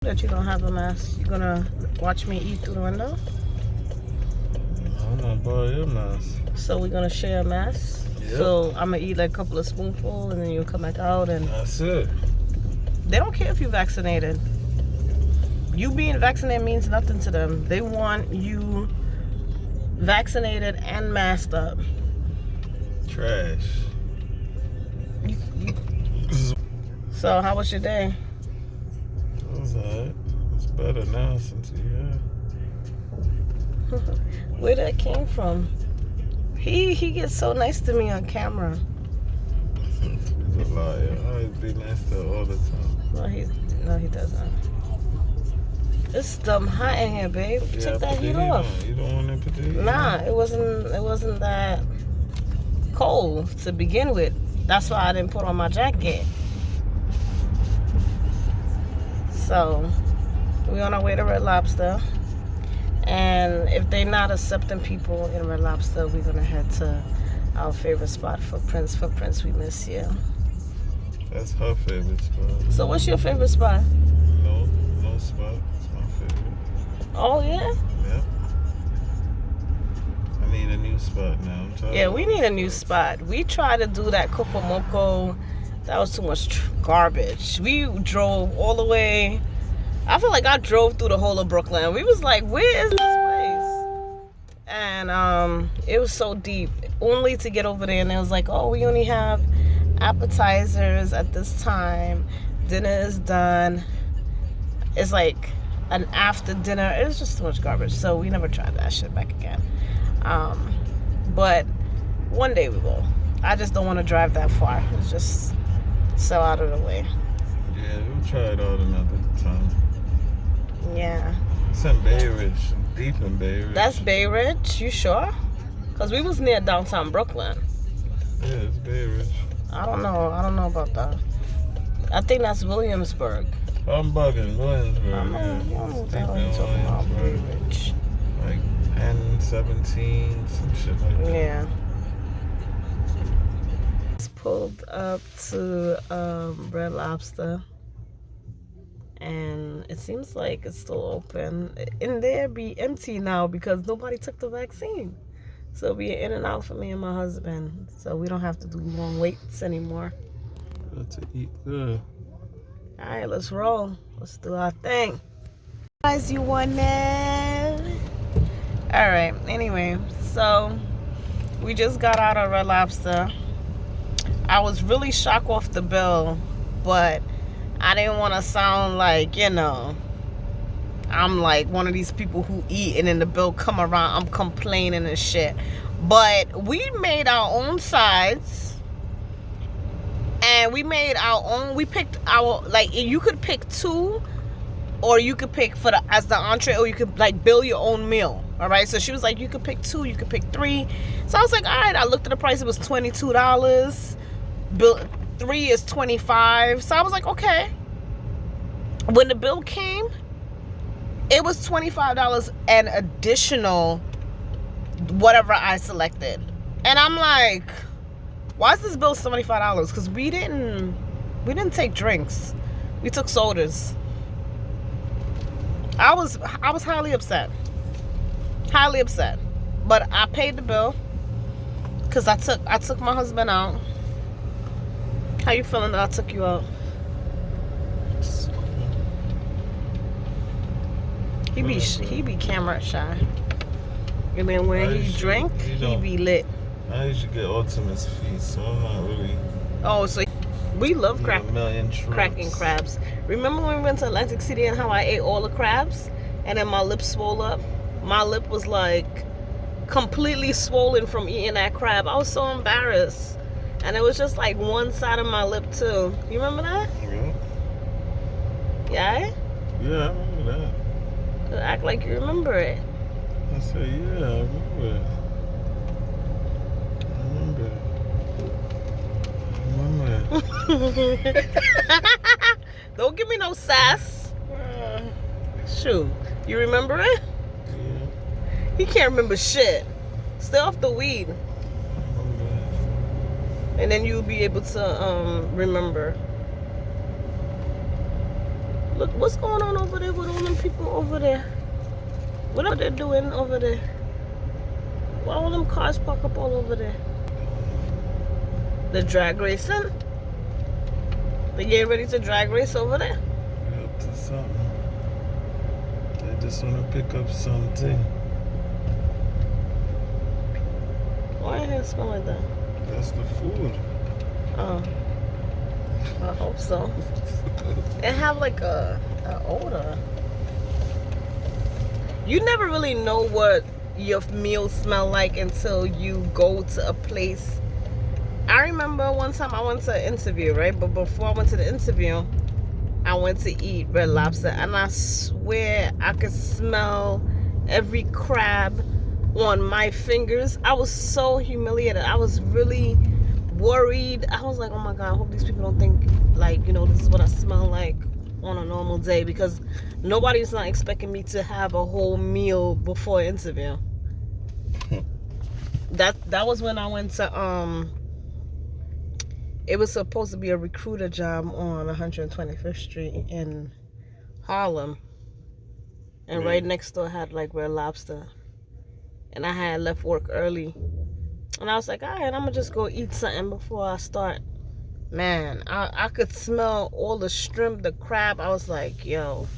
That you don't have a mask. You gonna watch me eat through the window? I'm gonna borrow your mask. So we're gonna share a mask? Yep. So I'm gonna eat like a couple of spoonfuls and then you'll come back out and... That's it. They don't care if you're vaccinated. You being vaccinated means nothing to them. They want you vaccinated and masked up. Trash. So how was your day? It was alright. It's better now since you here. Where that came from? He gets so nice to me on camera. He's a liar. I always be nice to her all the time. No, he doesn't. It's dumb hot in here, babe. Yeah, Take that put the heat off. on. You don't want to put the heat Nah, on? it wasn't that cold to begin with. That's why I didn't put on my jacket. So we're on our way to Red Lobster. And if they're not accepting people in Red Lobster, we're gonna head to our favorite spot, Footprints. Footprints, we miss you. That's her favorite spot. So what's your favorite spot? No spot. It's my favorite. Oh yeah? Yep. I need a new spot now. I'm tired. Yeah, we need a new spot. We tried to do that Kokomoko. That was too much garbage. We drove all the way. I feel like I drove through the whole of Brooklyn. We was like, where is this place? And it was so deep. Only to get over there and it was like, oh, we only have appetizers at this time. Dinner is done. It's like an after dinner. It was just too much garbage. So we never tried that shit back again. But one day we will. I just don't want to drive that far. It's just so out of the way. Yeah, we'll try it out another time. Yeah. It's in Bay Ridge. Deep in Bay Ridge. That's Bay Ridge? You sure? Because we was near downtown Brooklyn. Yeah, it's Bay Ridge. I don't know about that. I think that's Williamsburg. I'm bugging. Williamsburg. I don't know what the hell you talking about, Bay Williamsburg. Ridge. Like 10, 17, some shit like that. Yeah. Just pulled up to Red Lobster. And it seems like it's still open. In there be empty now because nobody took the vaccine. So it'll be in and out for me and my husband. So we don't have to do long waits anymore. Good to eat good. Alright, let's roll. Let's do our thing. Guys, you want it? Alright, anyway. So we just got out of Red Lobster. I was really shocked off the bill, but I didn't want to sound like, I'm like one of these people who eat and then the bill come around, I'm complaining and shit. But we made our own sides. And we made our own, we picked our, like, you could pick two, or you could pick as the entree, or you could like bill your own meal. All right. So she was like, you could pick two, you could pick three. So I was like, all right. I looked at the price. It was $22. Bill 3 is $25. So I was like, okay. When the bill came, it was $25 and additional whatever I selected. And I'm like, why is this bill $75? Because we didn't take drinks. We took sodas. I was highly upset. Highly upset. But I paid the bill because I took my husband out. How you feeling that I took you out? He be camera shy. And then when he drink, he be lit. I usually get Ultimate's feast, so I'm not really. Oh, so we love cracking crabs. Remember when we went to Atlantic City and how I ate all the crabs and then my lip swole up? My lip was like completely swollen from eating that crab. I was so embarrassed. And it was just like one side of my lip too. You remember that? Yeah. Yeah? Yeah, I remember that. Act like you remember it. I said, yeah, I remember it. Don't give me no sass. Shoot. You remember it? Yeah. He can't remember shit. Stay off the weed. And then you'll be able to remember. Look, what's going on over there with all them people over there? What are they doing over there? Why all them cars park up all over there? The drag racing? They getting ready to drag race over there? We're up to something. They just want to pick up something. Why it smell like that? That's the food. Oh. I hope so. It have like a odor. You never really know what your meals smell like until you go to a place. I remember one time I went to an interview, right? But before I went to the interview, I went to eat Red Lobster, and I swear I could smell every crab on my fingers. I was so humiliated. I was really worried. I was like, oh my God, I hope these people don't think like, you know, this is what I smell like on a normal day, because nobody's not expecting me to have a whole meal before an interview. That was when I went to it was supposed to be a recruiter job on 125th Street in Harlem, and right next door had like Red Lobster, and I had left work early, and I was like, all right, I'm gonna just go eat something before I start. Man, I could smell all the shrimp, the crab. I was like, yo.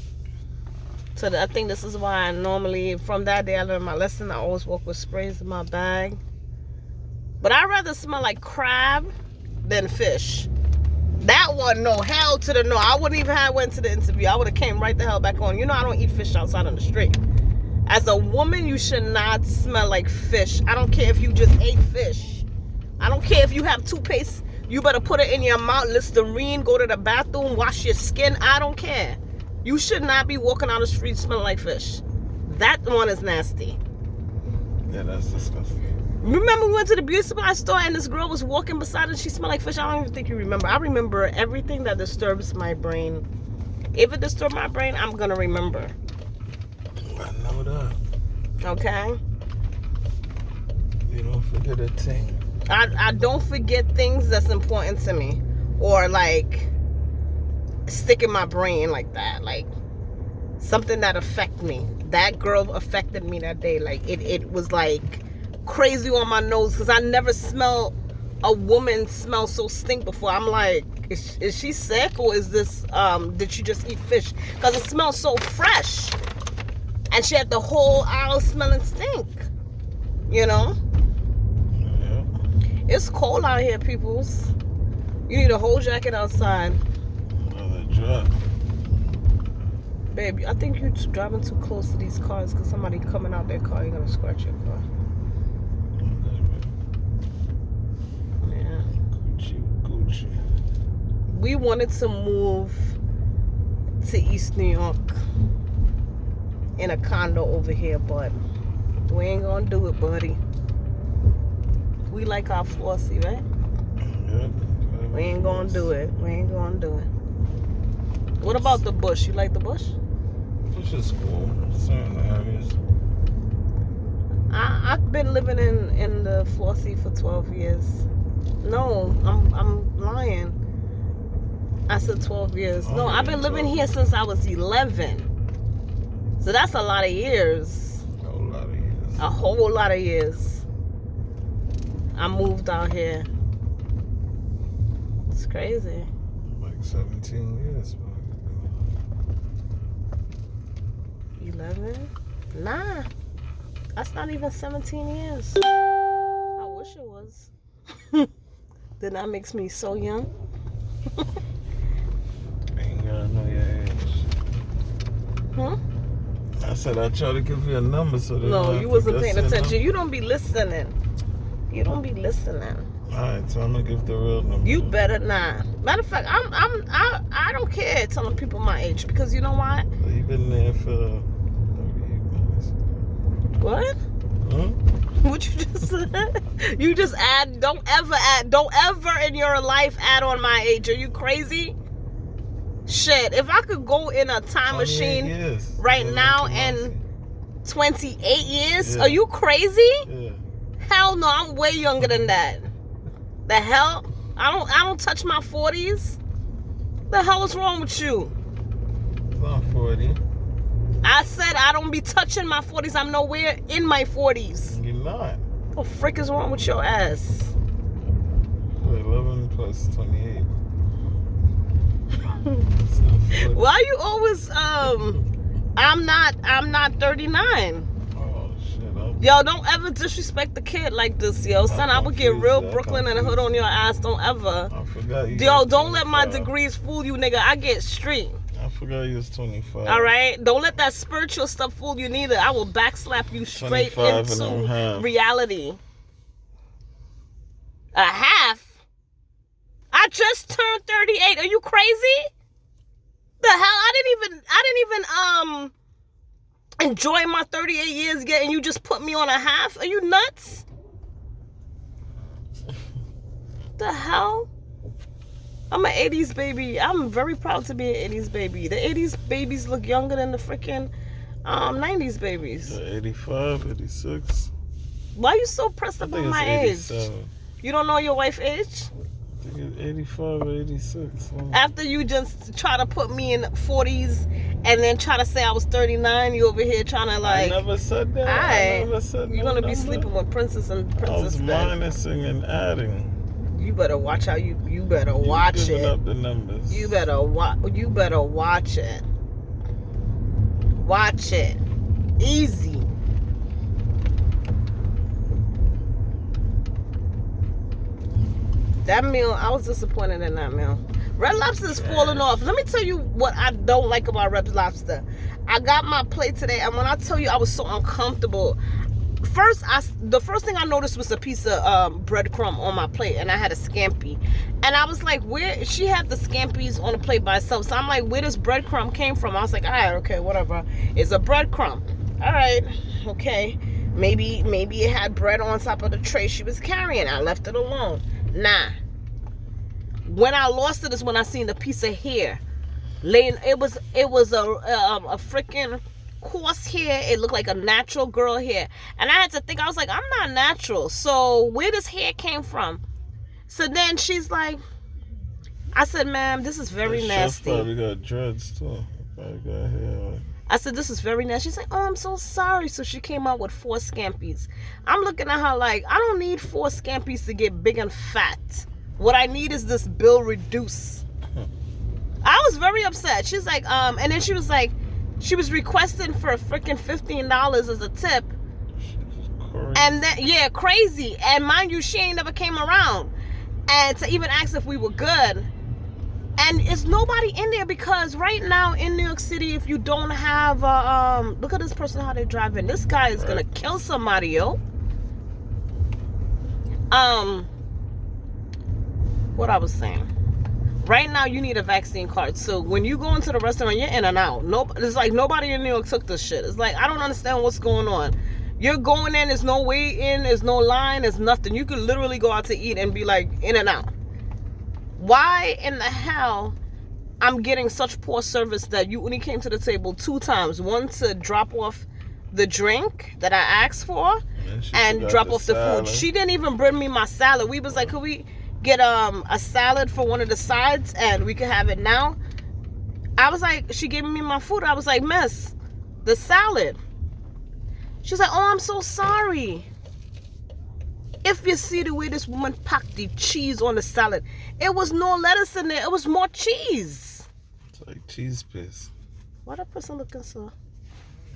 So I think this is why I normally, from that day I learned my lesson, I always walk with sprays in my bag. But I'd rather smell like crab than fish. That one, no, hell to the no. I wouldn't even have went to the interview. I would have came right the hell back on. You know I don't eat fish outside on the street. As a woman, you should not smell like fish. I don't care if you just ate fish. I don't care if you have toothpaste. You better put it in your mouth, Listerine, go to the bathroom, wash your skin. I don't care. You should not be walking on the street smelling like fish. That one is nasty. Yeah, that's disgusting. Remember we went to the beauty supply store and this girl was walking beside us. She smelled like fish. I don't even think you remember. I remember everything that disturbs my brain. If it disturbs my brain, I'm going to remember. I know that. Okay? You don't forget a thing. I don't forget things that's important to me, or like stick in my brain like that, like something that affect me. That girl affected me that day. Like it was like crazy on my nose, because I never smelled a woman smell so stink before. I'm like, is she sick, or is this did she just eat fish? Because it smells so fresh, and she had the whole aisle smelling stink, you know. It's cold out here, peoples. You need a whole jacket outside. Another drop. Babe, I think you're driving too close to these cars, because somebody coming out their car, you're going to scratch your car. Yeah. Gucci. We wanted to move to East New York in a condo over here, but we ain't going to do it, buddy. We like our Flossie, right? Yeah. We ain't gonna do it. We ain't gonna do it. What about the bush? You like the bush? Bush is cool in certain areas. I've been living in the Flossie for 12 years. No, I'm lying. I said 12 years. No, I've been living here since I was 11. So that's a lot of years. A whole lot of years. A whole lot of years. I moved out here. It's crazy. Like 17 years. 11? Nah. That's not even 17 years. I wish it was. Then that makes me so young. Ain't gotta know your age. Huh? I said I try to give you a number so that No, you wasn't paying attention. You don't be listening. You don't be listening. Alright, so I'm gonna give the real number. You better not. Matter of fact, I don't care telling people my age, because you know why? You've been there for 38 minutes. What? Huh? What you just said? You just don't ever in your life add on my age. Are you crazy? Shit, if I could go in a time machine right now and 28 years, are you crazy? Yeah. Hell no, I'm way younger than that. The hell? I don't touch my 40s. The hell is wrong with you? not 40. I said I don't be touching my 40s. I'm nowhere in my 40s. You're not. What the frick is wrong with your ass? 11 plus 28. It's not 40. Why you always I'm not 39. Oh shit. Yo, don't ever disrespect the kid like this, yo. Son, I would get real Brooklyn and the hood on your ass. Don't ever. I forgot you. Yo, don't let my degrees fool you, nigga. I get street. I forgot you was 25. All right? Don't let that spiritual stuff fool you neither. I will backslap you straight into reality. A half? I just turned 38. Are you crazy? The hell? I didn't even enjoy my 38 years yet, and you just put me on a half? Are you nuts? The hell? I'm an 80s baby. I'm very proud to be an 80s baby. The 80s babies look younger than the freaking 90s babies. 85, 86. Why are you so pressed up on my age? You don't know your wife's age? I think it's 85 or 86. After you just try to put me in 40s and then try to say I was 39, you over here trying to like... I never said that. I never said you're going to be sleeping with Princess and Princess. I was minusing and adding. You better watch how you better watch it. Up the numbers. You better watch it. Watch it. Easy. That meal, I was disappointed in that meal. Red Lobster is falling off. Let me tell you what I don't like about Red Lobster. I got my plate today, and when I tell you I was so uncomfortable, the first thing I noticed was a piece of breadcrumb on my plate, and I had a scampi. And I was like, where? She had the scampies on the plate by itself. So I'm like, where this breadcrumb came from? I was like, all right, okay, whatever. It's a breadcrumb. All right, okay. Maybe it had bread on top of the tray she was carrying. I left it alone. Nah. When I lost it is when I seen the piece of hair laying. It was a freaking coarse hair. It looked like a natural girl hair, and I had to think. I was like, I'm not natural. So where this hair came from? So then she's like, I said, ma'am, this is very nasty. Probably got dreads too. Probably got hair. I said, this is very nasty. She's like, oh, I'm so sorry. So she came out with 4 scampies. I'm looking at her like, I don't need 4 scampies to get big and fat. What I need is this bill reduce. I was very upset. She's like, and then she was like, she was requesting for a freaking $15 as a tip. Crazy. And then, yeah, crazy. And mind you, she ain't never came around. And to even ask if we were good. And it's nobody in there because right now in New York City, if you don't have look at this person how they driving. This guy is gonna kill somebody, yo. What I was saying. Right now you need a vaccine card. So when you go into the restaurant, you're in and out. It's like nobody in New York took this shit. It's like I don't understand what's going on. You're going in, there's no way in, there's no line, there's nothing. You could literally go out to eat and be like in and out. Why in the hell I'm getting such poor service that you only came to the table 2 times? One to drop off the drink that I asked for and drop off the food. She didn't even bring me my salad. We was like, could we get a salad for one of the sides and we could have it now? I was like, she gave me my food. I was like, miss, the salad. She's like, oh, I'm so sorry. If you see the way this woman packed the cheese on the salad, it was no lettuce in there. It was more cheese. It's like cheese piss. Why that person looking so?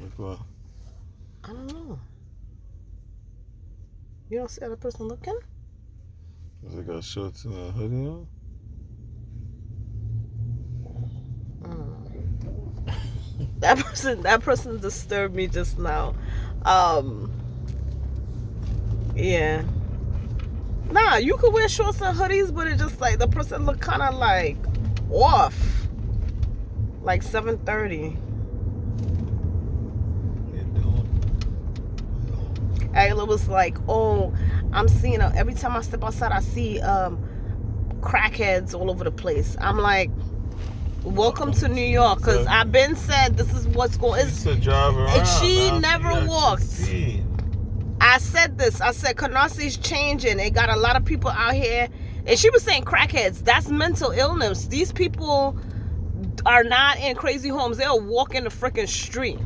Like what? I don't know. You don't see that person looking? Does it got shorts and a hoodie on? That person disturbed me just now. Yeah. Nah, you could wear shorts and hoodies, but it just like the person looked kind of like off. Like 7:30. Ayla was like, oh, I'm seeing every time I step outside I see crackheads all over the place. I'm like, welcome to New York, because I've been said this is what's going on. To drive around. And she never walked. I said this. I said Canarsi's changing. They got a lot of people out here. And she was saying crackheads. That's mental illness. These people are not in crazy homes. They'll walk in the freaking street.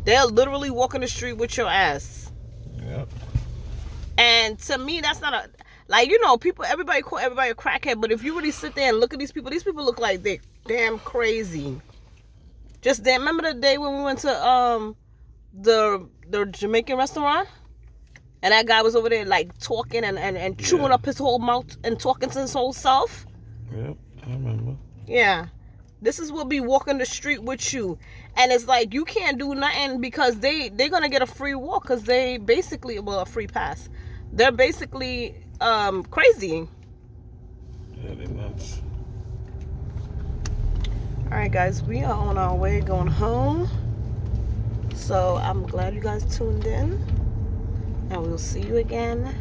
They'll literally walk in the street with your ass. Yep. And to me, that's not a, like, you know, people, everybody call everybody a crackhead, but if you really sit there and look at these people look like they damn crazy. Just damn, remember the day when we went to the Jamaican restaurant? And that guy was over there like talking and chewing up his whole mouth and talking to his whole self? Yep, I remember. Yeah. This is what be walking the street with you. And it's like you can't do nothing because they're going to get a free walk because they basically, well, a free pass. They're basically crazy. Yeah, they nuts. All right, guys, we are on our way going home. So I'm glad you guys tuned in. And we'll see you again